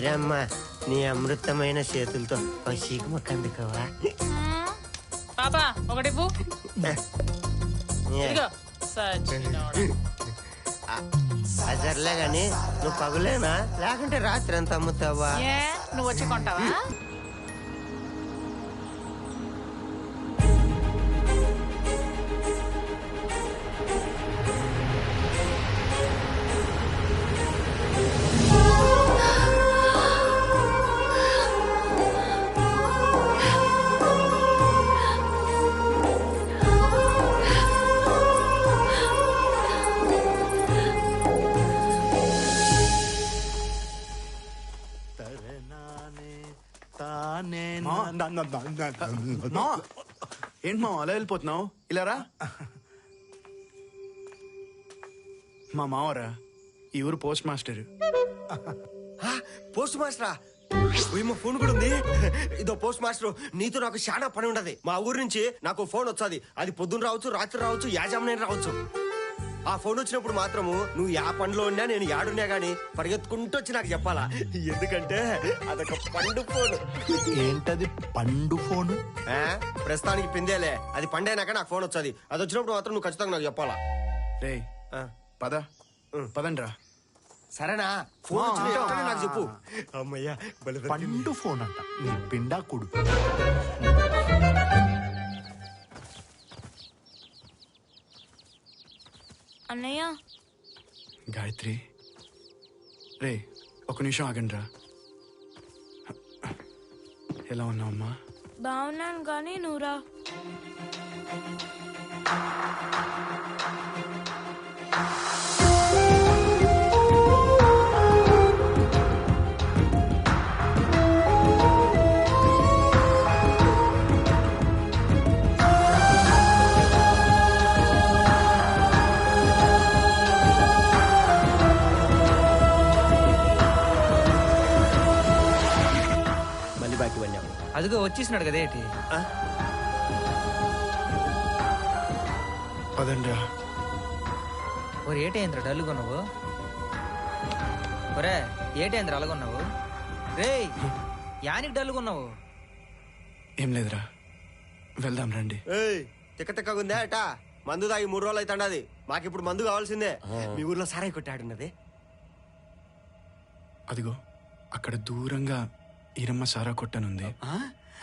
ఈరమ్మ నీ అమృతమైన చేతులతో చీకుమక్క అందుకోవా పాపా ఒకటి సర్లే గాని నువ్వు పగులేనా లేకుంటే రాత్రి అంత అమ్ముతావా? నువ్వు వచ్చి కొంటావా? ఏంటి మా అలా వెళ్ళిపోతున్నావు? ఇలా రా. మా మావరా ఈ ఊరు పోస్ట్ మాస్టర్. పోస్ట్ మాస్టరా? ఫోన్ కూడా ఉంది. ఇదో పోస్ట్ మాస్టర్, నీతో నాకు చాలా పని ఉండదు. మా ఊరు నుంచి నాకు ఫోన్ వచ్చాది. అది పొద్దున్న రావచ్చు, రాత్రి రావచ్చు, యాజామని రావచ్చు. ఆ ఫోన్ వచ్చినప్పుడు మాత్రము నువ్వు యా పనిలో ఉన్నా నేను యాడున్నా గానీ పరిగెత్తుకుంటూ వచ్చి నాకు చెప్పాలా, ఎందుకంటే అదొక పండు ఫోన్. ఏంటది పండు ఫోను? ప్రస్తుతానికి పిందేలే, అది పండైనాక నాకు ఫోన్ వచ్చాది. అది వచ్చినప్పుడు మాత్రం నువ్వు ఖచ్చితంగా నాకు చెప్పాలా. రే పద పదండ్రా. సరేనా? ఫోన్ వచ్చిన నాకు చెప్పు. అమ్మయ్యా, పండు ఫోన్ అంట నీ పిండాకుడు. అన్నయ్య. గాయత్రి, రే ఒక నిమిషం ఆగండ్రా. ఎలా ఉన్నావు అమ్మా? బాగున్నాను కానీ నువ్వురా. అదిగో వచ్చేసినాడు కదా. ఏంటి పదండ్రా. ఒరే ఏటైంద్రా డల్లుకున్నావు? ఒరే ఏటైంద్రా అలాగున్నావు? రే యానికి డల్లుకున్నావు? ఏం లేదురా, వెళ్దాం రండి. తిక్క తిక్కగుందే అట. మందు తాగి 3 రోజులు అవుతాండది. మాకిప్పుడు మందు కావాల్సిందే. మీ ఊర్లో సారాయి కొట్టాడున్నది. అదిగో అక్కడ దూరంగా ఈరమ్మ సారా కొట్టనుంది.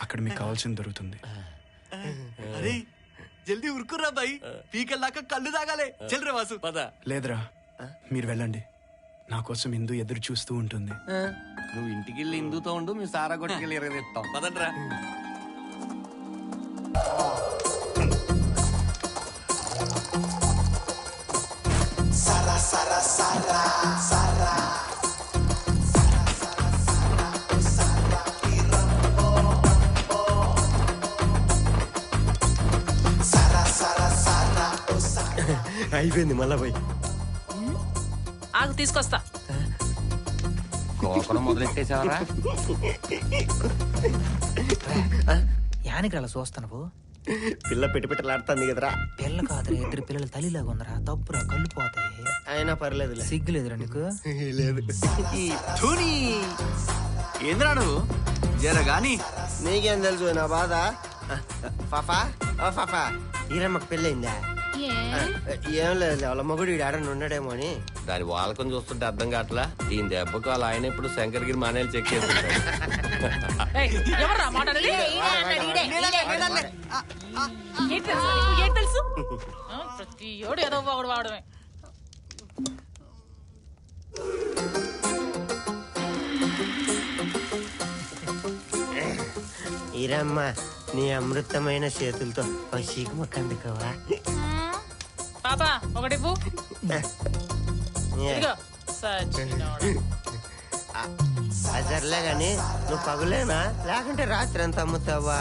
అక్కడ మీకు కావాల్సింది దొరుకుతుంది. అరే జల్దీ ఉరుకుర్రా బాయ్, పీకల్లాక కళ్ళు తాగాలే. చెల్రే వాసు పద. లేదురా, మీరు వెళ్ళండి. నా కోసం ఇందు ఎదురు చూస్తూ ఉంటుంది. నువ్వు ఇంటికి వెళ్ళి ఇందుతో ఉండు, మీ సారా కొట్టుకెళ్ళి ఎరగదీస్తాం. పదండ్రా. సారా సారా సారా సారా అయిపోయింది. మళ్ళా పోయి ఆగు తీసుకొస్తా. మొదలెట్టేసావరా? యానికి అలా చూస్తాను. పిల్ల పెట్టలాడుతుంది కదరా. పిల్ల కాదురా, ఇద్దరు పిల్లల తల్లిలాగా ఉందరా. తప్పురా, కళ్ళు పోతాయి. అయినా పర్లేదు. సిగ్గులేదురా నీకు? లేదు. ఏంద్రా నువ్వు జరగాని? నీకేం తెలుసు నా బాధ? ఫాఫా ఓ ఫాఫా, ఈరమ్మకు పెళ్ళయిందా? ఏం లేదు, వాళ్ళ మగుడు ఆడని ఉన్నాడేమో అని. దాని వాళ్ళకం చూస్తుంటే అర్థం కావట్లా. దీని దెబ్బకు వాళ్ళ ఆయన ఇప్పుడు శంకర్గిరి మానేలు చెక్ చేస్తుంటాడు. ప్రతి ఏడు ఏదో ఒకడు వాడమే. ఈరమ్మ నీ అమృతమైన చేతులతో చీకుమక్క అందుకోవా? పాపా ఒకటి సర్లే గాని నువ్వు పగులేనా లేకుంటే రాత్రి అంత అమ్ముతావా?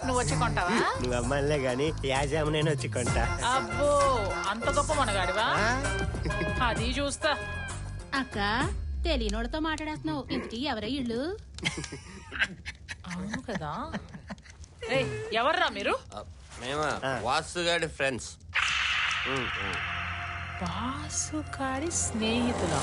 నువ్వు వచ్చి కొంటావా? నువ్వు అమ్మాయిలే గాని యాజామనైనా వచ్చి కొంటా. అబ్బో అంత గొప్ప మనగాడివా? అది చూస్తా. అక్క తెలియనోళ్ళతో మాట్లాడేస్తున్నావు. ఇంటికి ఎవరై ఇళ్ళు? అవును కదా. ఎవర్రా మీరు? మేమా వాసుగాడి ఫ్రెండ్స్. వాసుగాడి స్నేహితులా?